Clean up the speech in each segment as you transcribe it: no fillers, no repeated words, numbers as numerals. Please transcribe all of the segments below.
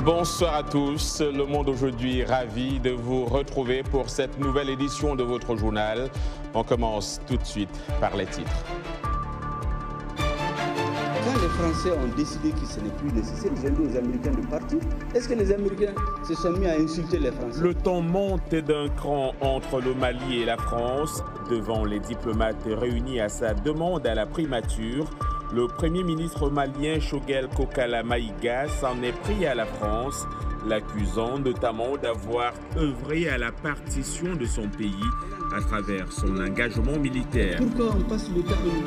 Bonsoir à tous, Le Monde aujourd'hui, ravi de vous retrouver pour cette nouvelle édition de votre journal. On commence tout de suite par les titres. Quand les Français ont décidé que ce n'est plus nécessaire, ils ont dit aux Américains de partir. Est-ce que les Américains se sont mis à insulter les Français? Le ton monte d'un cran entre le Mali et la France. Devant les diplomates réunis à sa demande à la primature, le Premier ministre malien Choguel Kokala Maïga s'en est pris à la France, l'accusant notamment d'avoir œuvré à la partition de son pays à travers son engagement militaire. Pourquoi on passe le temps de nous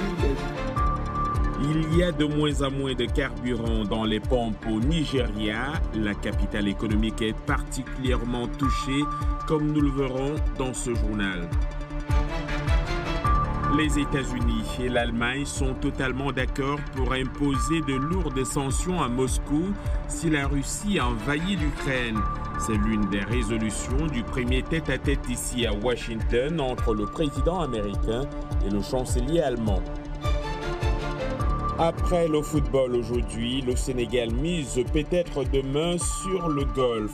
dire Il y a de moins en moins de carburant dans les pompes au Nigeria. La capitale économique est particulièrement touchée, comme nous le verrons dans ce journal. Les États-Unis et l'Allemagne sont totalement d'accord pour imposer de lourdes sanctions à Moscou si la Russie envahit l'Ukraine. C'est l'une des résolutions du premier tête-à-tête ici à Washington entre le président américain et le chancelier allemand. Après le football aujourd'hui, le Sénégal mise peut-être demain sur le golf.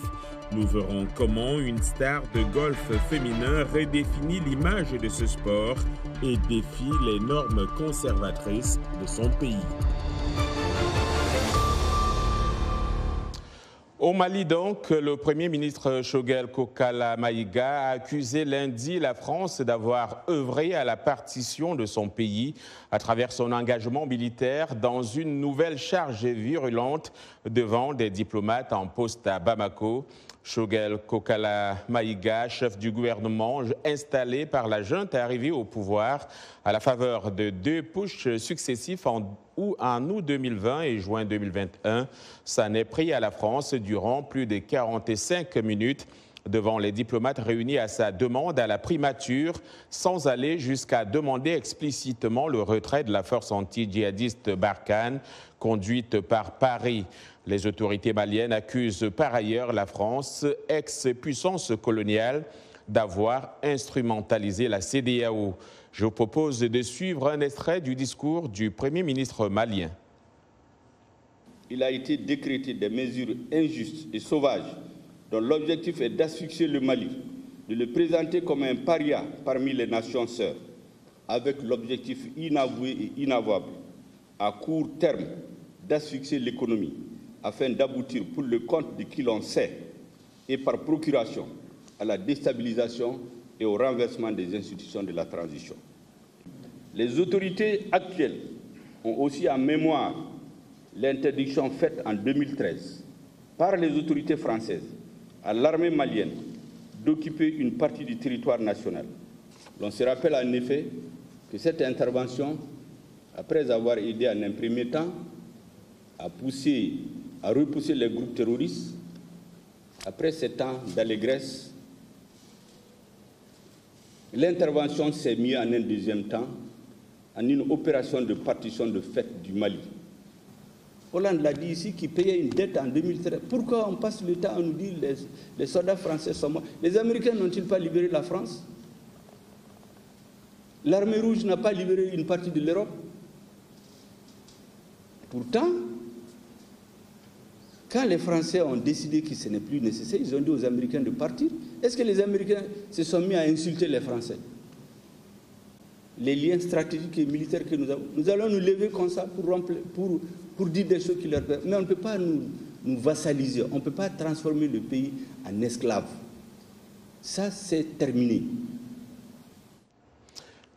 Nous verrons comment une star de golf féminin redéfinit l'image de ce sport et défie les normes conservatrices de son pays. Au Mali donc, le Premier ministre Choguel Kokala Maïga a accusé lundi la France d'avoir œuvré à la partition de son pays à travers son engagement militaire dans une nouvelle charge virulente devant des diplomates en poste à Bamako. Choguel Kokala Maïga, chef du gouvernement installé par la junte, est arrivé au pouvoir à la faveur de deux putschs successifs en août 2020 et juin 2021. Ça n'est pris à la France durant plus de 45 minutes devant les diplomates réunis à sa demande à la primature, sans aller jusqu'à demander explicitement le retrait de la force anti-djihadiste Barkhane, conduite par Paris. Les autorités maliennes accusent par ailleurs la France, ex-puissance coloniale, d'avoir instrumentalisé la CEDEAO. Je vous propose de suivre un extrait du discours du Premier ministre malien. Il a été décrété des mesures injustes et sauvages dont l'objectif est d'asphyxier le Mali, de le présenter comme un paria parmi les nations sœurs, avec l'objectif inavoué et inavouable, à court terme, d'asphyxier l'économie, afin d'aboutir pour le compte de qui l'on sait, et par procuration, à la déstabilisation et au renversement des institutions de la transition. Les autorités actuelles ont aussi en mémoire l'interdiction faite en 2013 par les autorités françaises à l'armée malienne d'occuper une partie du territoire national. L'on se rappelle en effet que cette intervention, après avoir aidé en un premier temps à repousser les groupes terroristes, après 7 ans d'allégresse, l'intervention s'est mise en un deuxième temps en une opération de partition de fait du Mali. Hollande l'a dit ici, qui payait une dette en 2013. Pourquoi on passe le temps à nous dire que les soldats français sont morts? Les Américains n'ont-ils pas libéré la France? L'armée rouge n'a pas libéré une partie de l'Europe? Pourtant, quand les Français ont décidé que ce n'est plus nécessaire, ils ont dit aux Américains de partir. Est-ce que les Américains se sont mis à insulter les Français? Les liens stratégiques et militaires que nous avons, nous allons nous lever comme ça pour dire des choses qui leur plaisent. Mais on ne peut pas nous vassaliser, on ne peut pas transformer le pays en esclave. Ça, c'est terminé.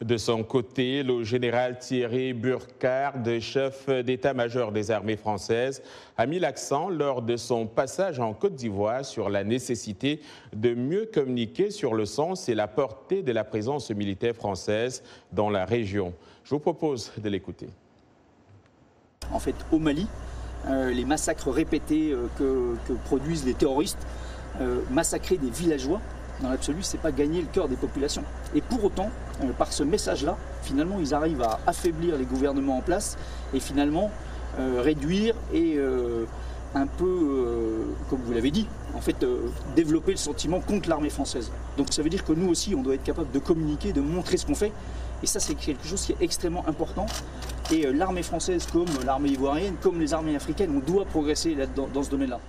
De son côté, le général Thierry Burkhard, chef d'état-major des armées françaises, a mis l'accent lors de son passage en Côte d'Ivoire sur la nécessité de mieux communiquer sur le sens et la portée de la présence militaire française dans la région. Je vous propose de l'écouter. En fait, au Mali, les massacres répétés que produisent les terroristes, massacrer des villageois, dans l'absolu, ce n'est pas gagner le cœur des populations. Et pour autant, par ce message-là, finalement, ils arrivent à affaiblir les gouvernements en place et finalement réduire et un peu, comme vous l'avez dit, en fait, développer le sentiment contre l'armée française. Donc ça veut dire que nous aussi, on doit être capable de communiquer, de montrer ce qu'on fait. Et ça, c'est quelque chose qui est extrêmement important. Et l'armée française, comme l'armée ivoirienne, comme les armées africaines, on doit progresser dans ce domaine-là.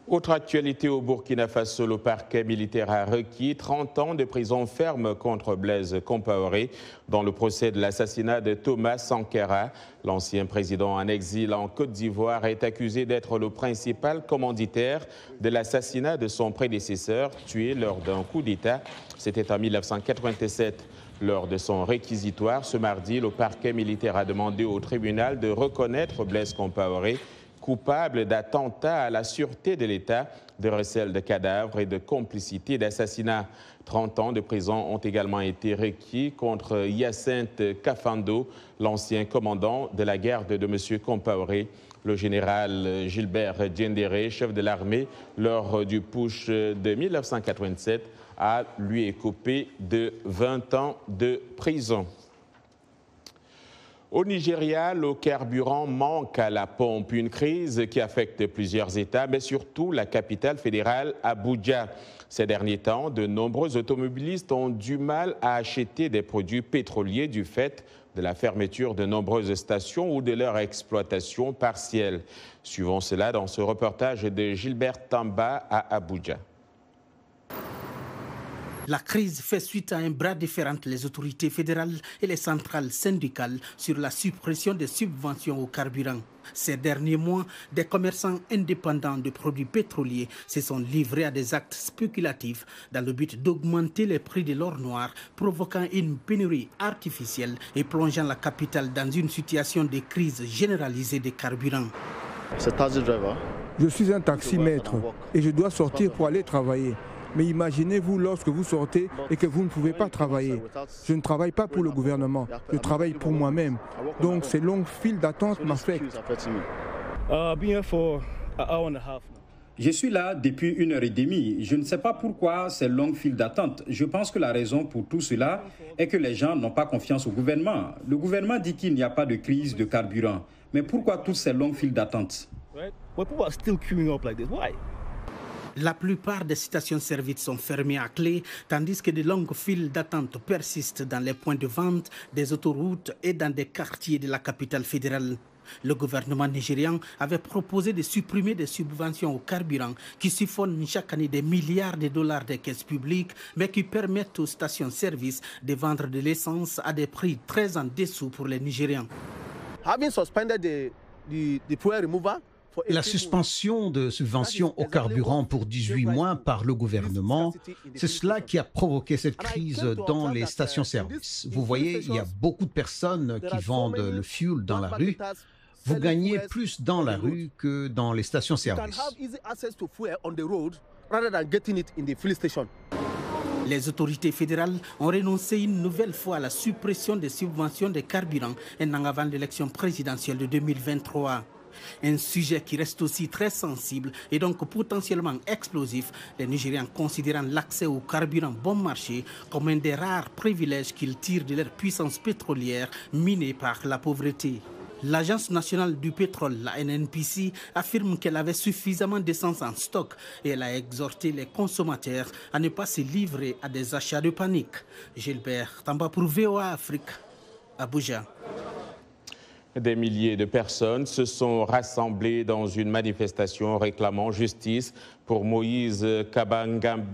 Autre actualité au Burkina Faso, le parquet militaire a requis 30 ans de prison ferme contre Blaise Compaoré dans le procès de l'assassinat de Thomas Sankara. L'ancien président en exil en Côte d'Ivoire est accusé d'être le principal commanditaire de l'assassinat de son prédécesseur, tué lors d'un coup d'État. C'était en 1987. Lors de son réquisitoire, ce mardi, le parquet militaire a demandé au tribunal de reconnaître Blaise Compaoré coupable d'attentat à la sûreté de l'État, de recel de cadavres et de complicité d'assassinat. 30 ans de prison ont également été requis contre Hyacinthe Kafando, l'ancien commandant de la garde de M. Compaoré. Le général Gilbert Diendéré, chef de l'armée lors du putsch de 1987, a lui écopé de 20 ans de prison. Au Nigeria, le carburant manque à la pompe, une crise qui affecte plusieurs États, mais surtout la capitale fédérale, Abuja. Ces derniers temps, de nombreux automobilistes ont du mal à acheter des produits pétroliers du fait de la fermeture de nombreuses stations ou de leur exploitation partielle. Suivons cela dans ce reportage de Gilbert Tamba à Abuja. La crise fait suite à un bras de fer entre les autorités fédérales et les centrales syndicales sur la suppression des subventions au carburant. Ces derniers mois, des commerçants indépendants de produits pétroliers se sont livrés à des actes spéculatifs dans le but d'augmenter les prix de l'or noir, provoquant une pénurie artificielle et plongeant la capitale dans une situation de crise généralisée des carburants. Je suis un taximètre et je dois sortir pour aller travailler. Mais imaginez-vous lorsque vous sortez et que vous ne pouvez pas travailler. Je ne travaille pas pour le gouvernement, je travaille pour moi-même. Donc ces longues files d'attente m'affectent. Je suis là depuis 1h30. Je ne sais pas pourquoi ces longues files d'attente. Je pense que la raison pour tout cela est que les gens n'ont pas confiance au gouvernement. Le gouvernement dit qu'il n'y a pas de crise de carburant. Mais pourquoi toutes ces longues files d'attente? La plupart des stations-service sont fermées à clé, tandis que de longues files d'attente persistent dans les points de vente, des autoroutes et dans des quartiers de la capitale fédérale. Le gouvernement nigérian avait proposé de supprimer des subventions au carburant qui siphonnent chaque année des milliards de dollars des caisses publiques, mais qui permettent aux stations-service de vendre de l'essence à des prix très en dessous pour les Nigérians. La suspension de subventions au carburant pour 18 mois par le gouvernement, c'est cela qui a provoqué cette crise dans les stations-service. Vous voyez, il y a beaucoup de personnes qui vendent le fuel dans la rue. Vous gagnez plus dans la rue que dans les stations-service. Les autorités fédérales ont renoncé une nouvelle fois à la suppression des subventions des carburants un an avant l'élection présidentielle de 2023. Un sujet qui reste aussi très sensible et donc potentiellement explosif, les Nigérians considérant l'accès au carburant bon marché comme un des rares privilèges qu'ils tirent de leur puissance pétrolière minée par la pauvreté. L'Agence nationale du pétrole, la NNPC, affirme qu'elle avait suffisamment d'essence en stock et elle a exhorté les consommateurs à ne pas se livrer à des achats de panique. Gilbert Tamba pour VOA Afrique, Abuja. Des milliers de personnes se sont rassemblées dans une manifestation réclamant justice pour Moïse Kabangambe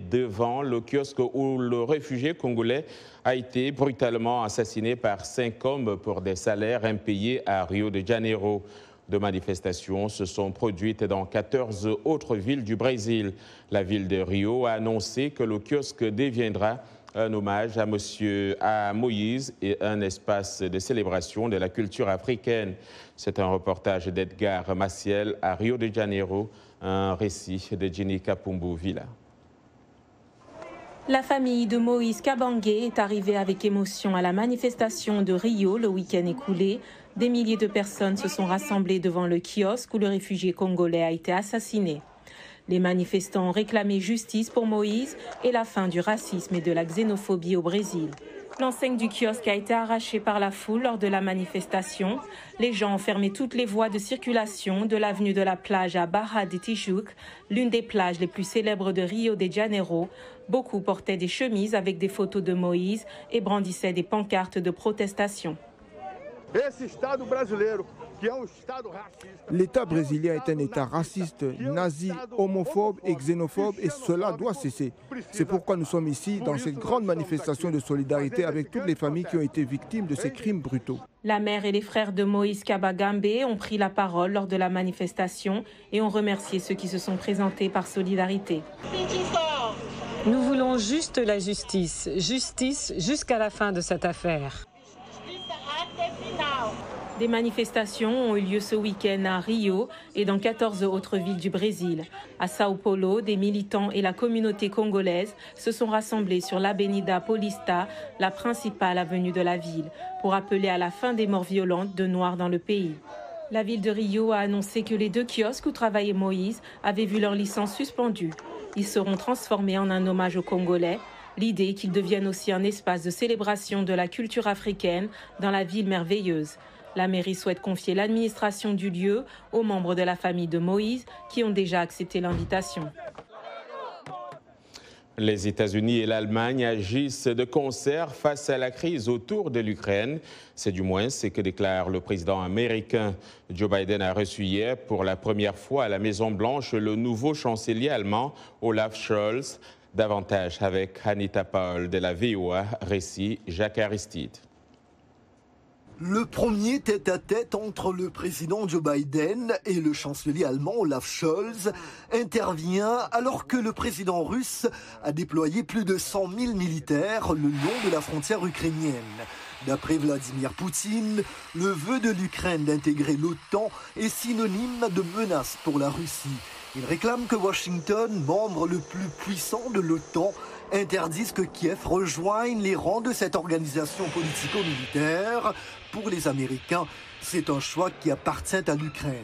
devant le kiosque où le réfugié congolais a été brutalement assassiné par 5 hommes pour des salaires impayés à Rio de Janeiro. De manifestations se sont produites dans 14 autres villes du Brésil. La ville de Rio a annoncé que le kiosque deviendra un hommage à Moïse et un espace de célébration de la culture africaine. C'est un reportage d'Edgar Maciel à Rio de Janeiro, un récit de Jenny Kapumbu-Villa. La famille de Moïse Kabange est arrivée avec émotion à la manifestation de Rio le week-end écoulé. Des milliers de personnes se sont rassemblées devant le kiosque où le réfugié congolais a été assassiné. Les manifestants ont réclamé justice pour Moïse et la fin du racisme et de la xénophobie au Brésil. L'enseigne du kiosque a été arrachée par la foule lors de la manifestation. Les gens ont fermé toutes les voies de circulation de l'avenue de la plage à Barra de Tijuca, l'une des plages les plus célèbres de Rio de Janeiro. Beaucoup portaient des chemises avec des photos de Moïse et brandissaient des pancartes de protestation. L'État brésilien est un État raciste, nazi, homophobe et xénophobe et cela doit cesser. C'est pourquoi nous sommes ici dans cette grande manifestation de solidarité avec toutes les familles qui ont été victimes de ces crimes brutaux. La mère et les frères de Moïse Kabagambe ont pris la parole lors de la manifestation et ont remercié ceux qui se sont présentés par solidarité. Nous voulons juste la justice, justice jusqu'à la fin de cette affaire. Des manifestations ont eu lieu ce week-end à Rio et dans 14 autres villes du Brésil. À Sao Paulo, des militants et la communauté congolaise se sont rassemblés sur l'Avenida Paulista, la principale avenue de la ville, pour appeler à la fin des morts violentes de Noirs dans le pays. La ville de Rio a annoncé que les 2 kiosques où travaillait Moïse avaient vu leur licence suspendue. Ils seront transformés en un hommage aux Congolais. L'idée est qu'ils deviennent aussi un espace de célébration de la culture africaine dans la ville merveilleuse. La mairie souhaite confier l'administration du lieu aux membres de la famille de Moïse qui ont déjà accepté l'invitation. Les États-Unis et l'Allemagne agissent de concert face à la crise autour de l'Ukraine. C'est du moins ce que déclare le président américain. Joe Biden a reçu hier pour la première fois à la Maison-Blanche le nouveau chancelier allemand Olaf Scholz. Davantage avec Anita Paul de la VOA, récit Jacques Aristide. Le premier tête-à-tête entre le président Joe Biden et le chancelier allemand Olaf Scholz intervient alors que le président russe a déployé plus de 100 000 militaires le long de la frontière ukrainienne. D'après Vladimir Poutine, le vœu de l'Ukraine d'intégrer l'OTAN est synonyme de menace pour la Russie. Il réclame que Washington, membre le plus puissant de l'OTAN, interdise que Kiev rejoigne les rangs de cette organisation politico-militaire. Pour les Américains, c'est un choix qui appartient à l'Ukraine.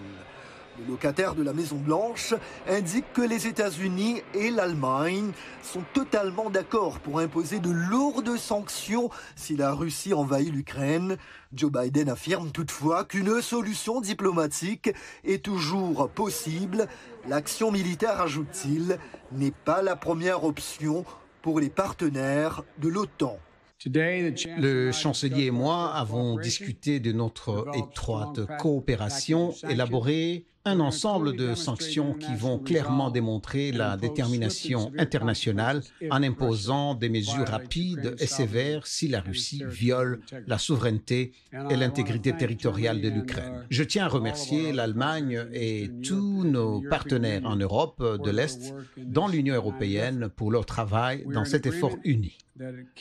Le locataire de la Maison-Blanche indique que les États-Unis et l'Allemagne sont totalement d'accord pour imposer de lourdes sanctions si la Russie envahit l'Ukraine. Joe Biden affirme toutefois qu'une solution diplomatique est toujours possible. L'action militaire, ajoute-t-il, n'est pas la première option pour les partenaires de l'OTAN. Le chancelier et moi avons discuté de notre étroite coopération, élaboré un ensemble de sanctions qui vont clairement démontrer la détermination internationale en imposant des mesures rapides et sévères si la Russie viole la souveraineté et l'intégrité territoriale de l'Ukraine. Je tiens à remercier l'Allemagne et tous nos partenaires en Europe de l'Est, dans l'Union européenne, pour leur travail dans cet effort uni.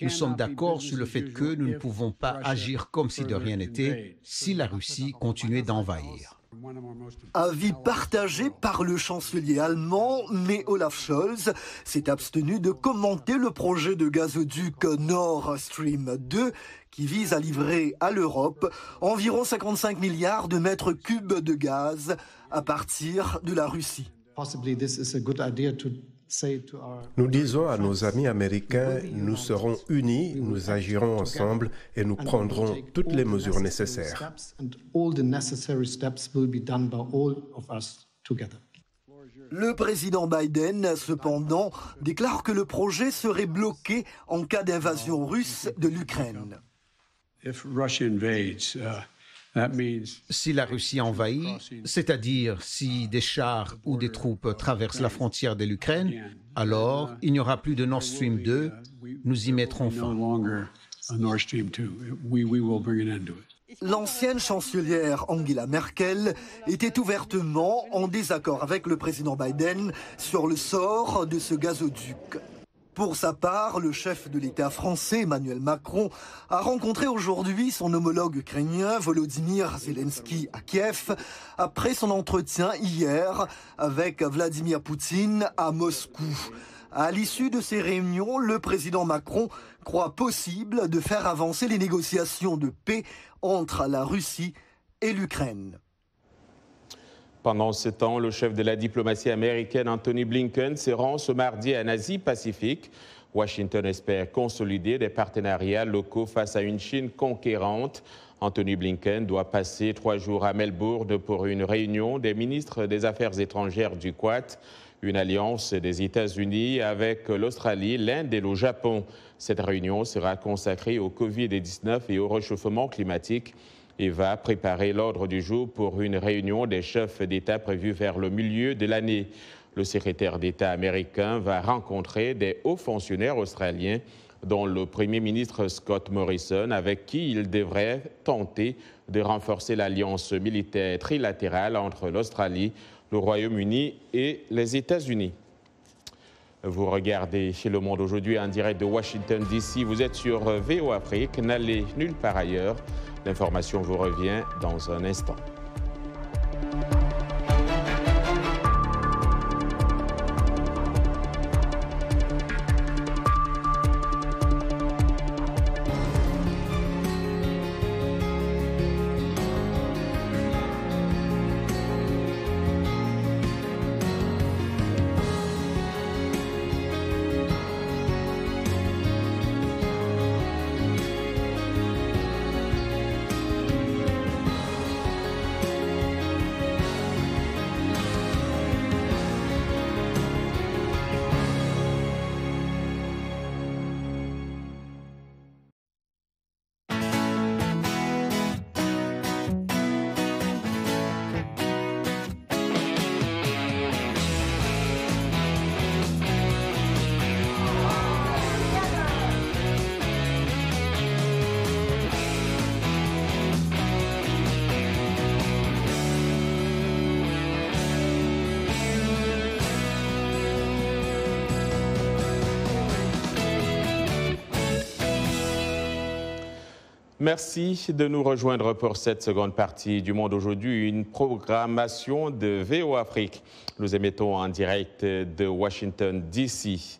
Nous sommes d'accord sur le fait que nous ne pouvons pas agir comme si de rien n'était si la Russie continuait d'envahir. Avis partagé par le chancelier allemand, mais Olaf Scholz s'est abstenu de commenter le projet de gazoduc Nord Stream 2 qui vise à livrer à l'Europe environ 55 milliards de mètres cubes de gaz à partir de la Russie. Nous disons à nos amis américains, nous serons unis, nous agirons ensemble et nous prendrons toutes les mesures nécessaires. Le président Biden, cependant, déclare que le projet serait bloqué en cas d'invasion russe de l'Ukraine. Si la Russie envahit, c'est-à-dire si des chars ou des troupes traversent la frontière de l'Ukraine, alors il n'y aura plus de Nord Stream 2, nous y mettrons fin. L'ancienne chancelière Angela Merkel était ouvertement en désaccord avec le président Biden sur le sort de ce gazoduc. Pour sa part, le chef de l'État français, Emmanuel Macron, a rencontré aujourd'hui son homologue ukrainien, Volodymyr Zelensky, à Kiev, après son entretien hier avec Vladimir Poutine à Moscou. À l'issue de ces réunions, le président Macron croit possible de faire avancer les négociations de paix entre la Russie et l'Ukraine. Pendant ce temps, le chef de la diplomatie américaine, Anthony Blinken, se rend ce mardi en Asie-Pacifique. Washington espère consolider des partenariats locaux face à une Chine conquérante. Anthony Blinken doit passer 3 jours à Melbourne pour une réunion des ministres des Affaires étrangères du Quad, une alliance des États-Unis avec l'Australie, l'Inde et le Japon. Cette réunion sera consacrée au Covid-19 et au réchauffement climatique. et va préparer l'ordre du jour pour une réunion des chefs d'État prévue vers le milieu de l'année. Le secrétaire d'État américain va rencontrer des hauts fonctionnaires australiens, dont le Premier ministre Scott Morrison, avec qui il devrait tenter de renforcer l'alliance militaire trilatérale entre l'Australie, le Royaume-Uni et les États-Unis. Vous regardez chez Le Monde aujourd'hui en direct de Washington DC. Vous êtes sur VO Afrique. N'allez nulle part ailleurs. L'information vous revient dans un instant. Merci de nous rejoindre pour cette seconde partie du Monde aujourd'hui, une programmation de VO Afrique. Nous émettons en direct de Washington DC.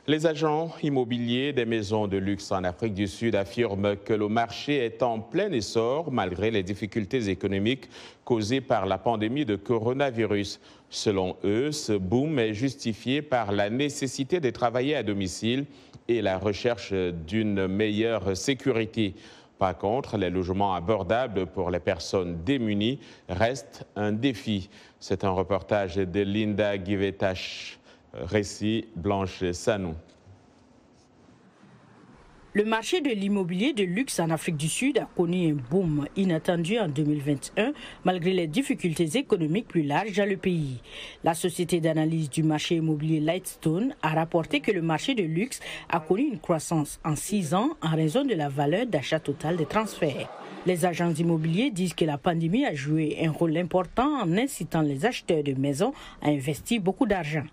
Les agents immobiliers des maisons de luxe en Afrique du Sud affirment que le marché est en plein essor malgré les difficultés économiques causées par la pandémie de coronavirus. Selon eux, ce boom est justifié par la nécessité de travailler à domicile et la recherche d'une meilleure sécurité. Par contre, les logements abordables pour les personnes démunies restent un défi. C'est un reportage de Linda Givetash, récit Blanche Sanou. Le marché de l'immobilier de luxe en Afrique du Sud a connu un boom inattendu en 2021 malgré les difficultés économiques plus larges dans le pays. La société d'analyse du marché immobilier Lightstone a rapporté que le marché de luxe a connu une croissance en 6 ans en raison de la valeur d'achat totale des transferts. Les agents immobiliers disent que la pandémie a joué un rôle important en incitant les acheteurs de maisons à investir beaucoup d'argent.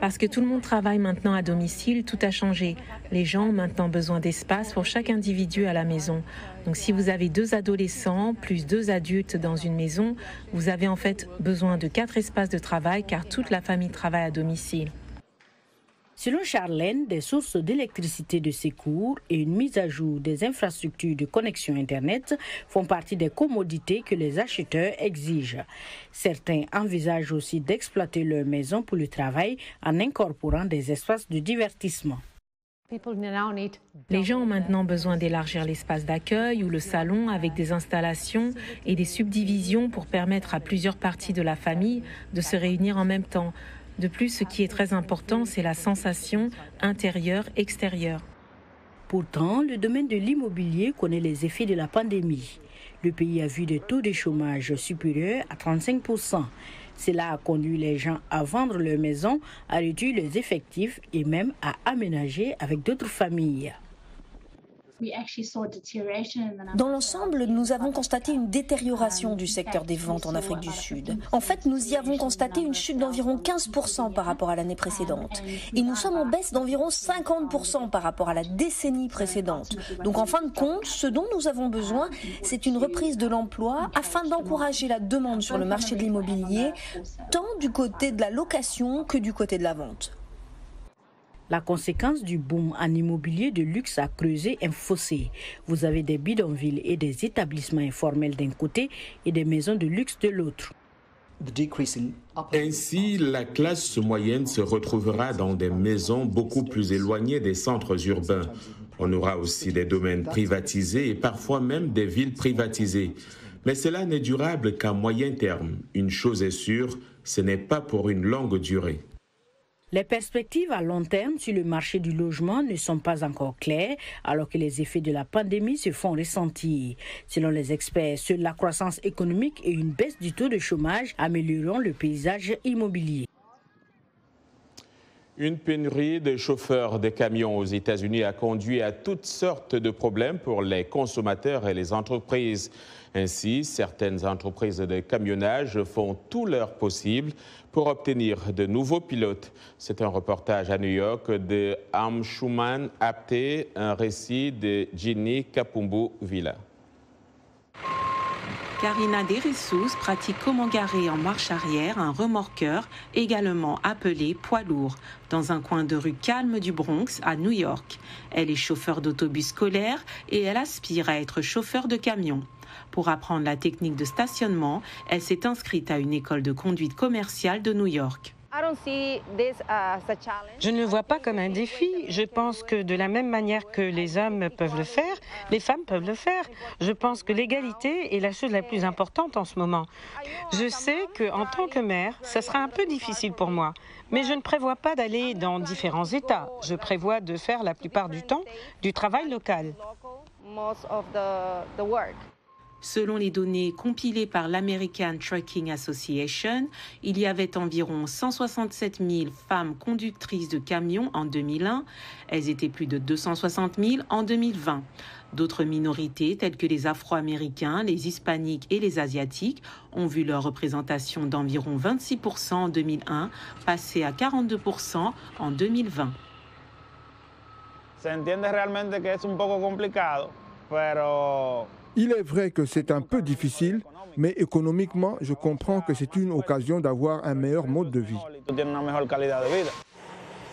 Parce que tout le monde travaille maintenant à domicile, tout a changé. Les gens ont maintenant besoin d'espace pour chaque individu à la maison. Donc si vous avez 2 adolescents plus 2 adultes dans une maison, vous avez en fait besoin de 4 espaces de travail car toute la famille travaille à domicile. Selon Charlène, des sources d'électricité de secours et une mise à jour des infrastructures de connexion Internet font partie des commodités que les acheteurs exigent. Certains envisagent aussi d'exploiter leur maison pour le travail en incorporant des espaces de divertissement. Les gens ont maintenant besoin d'élargir l'espace d'accueil ou le salon avec des installations et des subdivisions pour permettre à plusieurs parties de la famille de se réunir en même temps. De plus, ce qui est très important, c'est la sensation intérieure-extérieure. Pourtant, le domaine de l'immobilier connaît les effets de la pandémie. Le pays a vu des taux de chômage supérieurs à 35%. Cela a conduit les gens à vendre leur maison, à réduire les effectifs et même à aménager avec d'autres familles. Dans l'ensemble, nous avons constaté une détérioration du secteur des ventes en Afrique du Sud. En fait, nous y avons constaté une chute d'environ 15% par rapport à l'année précédente. Et nous sommes en baisse d'environ 50% par rapport à la décennie précédente. Donc en fin de compte, ce dont nous avons besoin, c'est une reprise de l'emploi afin d'encourager la demande sur le marché de l'immobilier, tant du côté de la location que du côté de la vente. La conséquence du boom en immobilier de luxe a creusé un fossé. Vous avez des bidonvilles et des établissements informels d'un côté et des maisons de luxe de l'autre. Ainsi, la classe moyenne se retrouvera dans des maisons beaucoup plus éloignées des centres urbains. On aura aussi des domaines privatisés et parfois même des villes privatisées. Mais cela n'est durable qu'à moyen terme. Une chose est sûre, ce n'est pas pour une longue durée. Les perspectives à long terme sur le marché du logement ne sont pas encore claires, alors que les effets de la pandémie se font ressentir. Selon les experts, seule la croissance économique et une baisse du taux de chômage amélioreront le paysage immobilier. Une pénurie de chauffeurs de camions aux États-Unis a conduit à toutes sortes de problèmes pour les consommateurs et les entreprises. Ainsi, certaines entreprises de camionnage font tout leur possible pour obtenir de nouveaux pilotes. C'est un reportage à New York de Amshuman Apte, un récit de Ginny Kapumbu Villa. Karina Deressous pratique comment garer en marche arrière un remorqueur, également appelé poids lourd, dans un coin de rue calme du Bronx à New York. Elle est chauffeur d'autobus scolaire et elle aspire à être chauffeur de camion. Pour apprendre la technique de stationnement, elle s'est inscrite à une école de conduite commerciale de New York. Je ne le vois pas comme un défi. Je pense que de la même manière que les hommes peuvent le faire, les femmes peuvent le faire. Je pense que l'égalité est la chose la plus importante en ce moment. Je sais qu'en tant que mère, ça sera un peu difficile pour moi, mais je ne prévois pas d'aller dans différents États. Je prévois de faire la plupart du temps du travail local. Selon les données compilées par l'American Trucking Association, il y avait environ 167 000 femmes conductrices de camions en 2001. Elles étaient plus de 260 000 en 2020. D'autres minorités, telles que les Afro-Américains, les Hispaniques et les Asiatiques, ont vu leur représentation d'environ 26% en 2001 passer à 42% en 2020. Il est vrai que c'est un peu difficile, mais économiquement, je comprends que c'est une occasion d'avoir un meilleur mode de vie.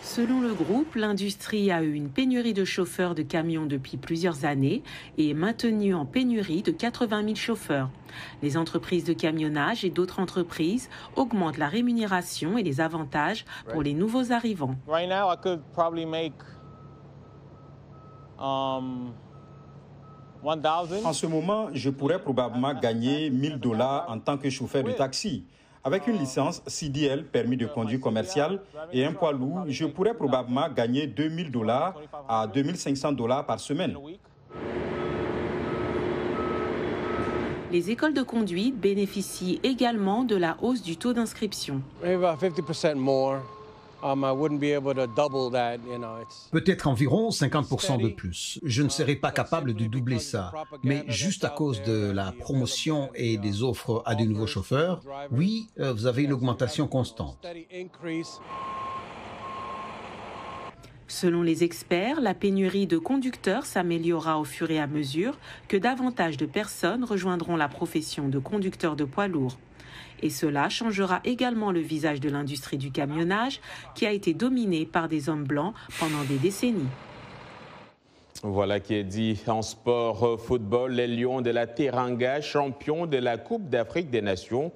Selon le groupe, l'industrie a eu une pénurie de chauffeurs de camions depuis plusieurs années et est maintenue en pénurie de 80 000 chauffeurs. Les entreprises de camionnage et d'autres entreprises augmentent la rémunération et les avantages pour les nouveaux arrivants. En ce moment, je pourrais probablement gagner $1 000 en tant que chauffeur de taxi. Avec une licence CDL, permis de conduire commercial, et un poids lourd, je pourrais probablement gagner $2 000 à $2 500 par semaine. Les écoles de conduite bénéficient également de la hausse du taux d'inscription. Peut-être environ 50% de plus. Je ne serai pas capable de doubler ça. Mais juste à cause de la promotion et des offres à de nouveaux chauffeurs, oui, vous avez une augmentation constante. Selon les experts, la pénurie de conducteurs s'améliorera au fur et à mesure que davantage de personnes rejoindront la profession de conducteur de poids lourds. Et cela changera également le visage de l'industrie du camionnage qui a été dominée par des hommes blancs pendant des décennies. Voilà qui est dit. En sport football, les Lions de la Teranga, champions de la Coupe d'Afrique des Nations,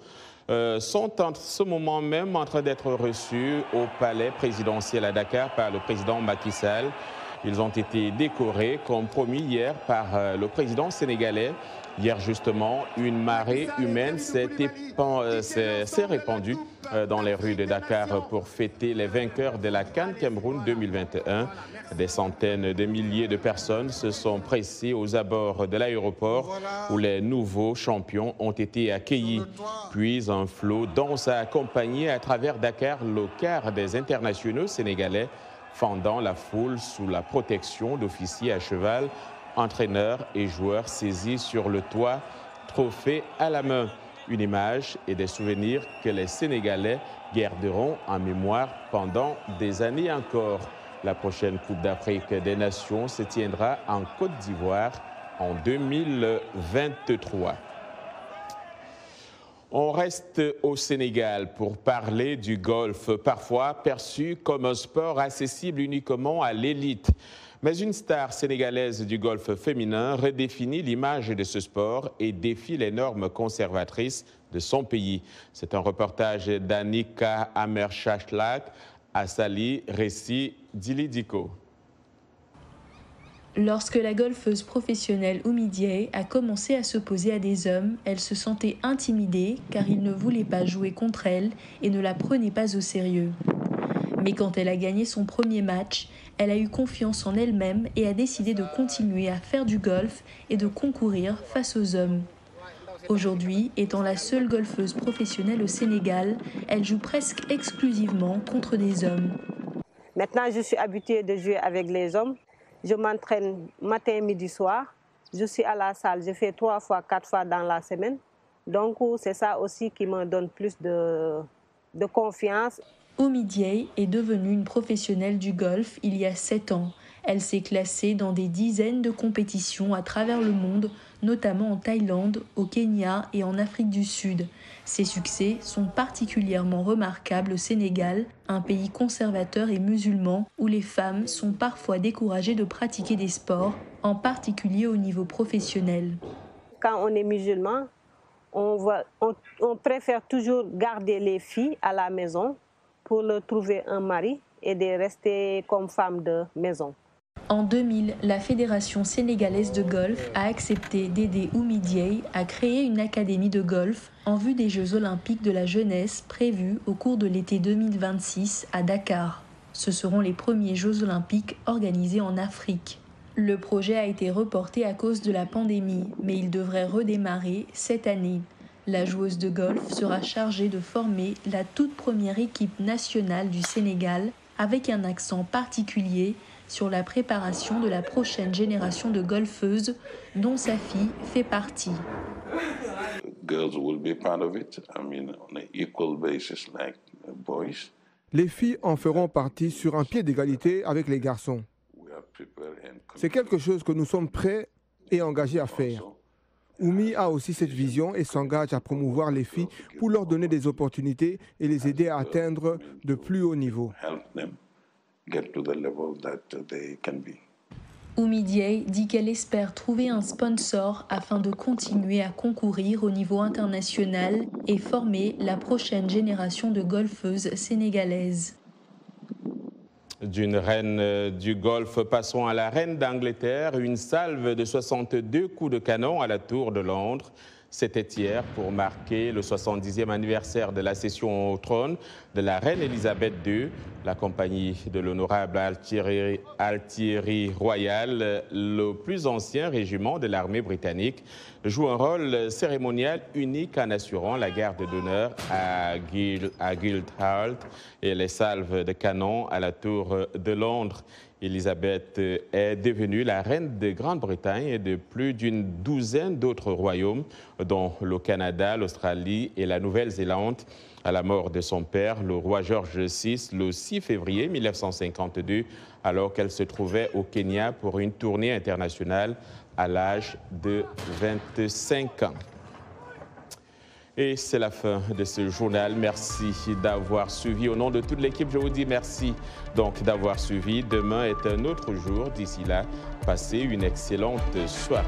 sont en ce moment même en train d'être reçus au palais présidentiel à Dakar par le président Macky Sall. Ils ont été décorés, comme promis hier, par le président sénégalais. Hier, justement, une marée humaine s'est répandue dans les rues de Dakar pour fêter les vainqueurs de la CAN Cameroun 2021. Des centaines de milliers de personnes se sont pressées aux abords de l'aéroport où les nouveaux champions ont été accueillis. Puis un flot danse a accompagné à travers Dakar le quart des internationaux sénégalais, fendant la foule sous la protection d'officiers à cheval, entraîneurs et joueurs saisis sur le toit, trophée à la main. Une image et des souvenirs que les Sénégalais garderont en mémoire pendant des années encore. La prochaine Coupe d'Afrique des Nations se tiendra en Côte d'Ivoire en 2023. On reste au Sénégal pour parler du golf, parfois perçu comme un sport accessible uniquement à l'élite. Mais une star sénégalaise du golf féminin redéfinit l'image de ce sport et défie les normes conservatrices de son pays. C'est un reportage d'Annika Amershashlak à Sali, récit d'Ilidiko. Lorsque la golfeuse professionnelle Oumidiaye a commencé à s'opposer à des hommes, elle se sentait intimidée car ils ne voulaient pas jouer contre elle et ne la prenaient pas au sérieux. Mais quand elle a gagné son premier match, elle a eu confiance en elle-même et a décidé de continuer à faire du golf et de concourir face aux hommes. Aujourd'hui, étant la seule golfeuse professionnelle au Sénégal, elle joue presque exclusivement contre des hommes. Maintenant, je suis habituée de jouer avec les hommes. Je m'entraîne matin, midi, soir. Je suis à la salle, je fais 3 fois, 4 fois dans la semaine. Donc, c'est ça aussi qui me donne plus de confiance. Oumi Dieye est devenue une professionnelle du golf il y a 7 ans. Elle s'est classée dans des dizaines de compétitions à travers le monde, notamment en Thaïlande, au Kenya et en Afrique du Sud. Ses succès sont particulièrement remarquables au Sénégal, un pays conservateur et musulman où les femmes sont parfois découragées de pratiquer des sports, en particulier au niveau professionnel. Quand on est musulman, on préfère toujours garder les filles à la maison pour leur trouver un mari et de rester comme femme de maison. En 2000, la Fédération sénégalaise de golf a accepté d'aider Oumi Dieye à créer une académie de golf en vue des Jeux olympiques de la jeunesse prévus au cours de l'été 2026 à Dakar. Ce seront les premiers Jeux olympiques organisés en Afrique. Le projet a été reporté à cause de la pandémie, mais il devrait redémarrer cette année. La joueuse de golf sera chargée de former la toute première équipe nationale du Sénégal avec un accent particulier sur la préparation de la prochaine génération de golfeuses dont sa fille fait partie. Les filles en feront partie sur un pied d'égalité avec les garçons. C'est quelque chose que nous sommes prêts et engagés à faire. Oumi a aussi cette vision et s'engage à promouvoir les filles pour leur donner des opportunités et les aider à atteindre de plus hauts niveaux. Oumi Dieye dit qu'elle espère trouver un sponsor afin de continuer à concourir au niveau international et former la prochaine génération de golfeuses sénégalaises. D'une reine du golf, passons à la reine d'Angleterre. Une salve de 62 coups de canon à la Tour de Londres. C'était hier pour marquer le 70e anniversaire de l'accession au trône de la reine Elisabeth II. La compagnie de l'honorable Artillerie Royale, le plus ancien régiment de l'armée britannique, joue un rôle cérémonial unique en assurant la garde d'honneur à Guildhall et les salves de canon à la Tour de Londres. Elisabeth est devenue la reine de Grande-Bretagne et de plus d'une douzaine d'autres royaumes, dont le Canada, l'Australie et la Nouvelle-Zélande. À la mort de son père, le roi George VI, le 6 février 1952, alors qu'elle se trouvait au Kenya pour une tournée internationale à l'âge de 25 ans. Et c'est la fin de ce journal. Merci d'avoir suivi. Au nom de toute l'équipe, je vous dis merci donc d'avoir suivi. Demain est un autre jour. D'ici là, passez une excellente soirée.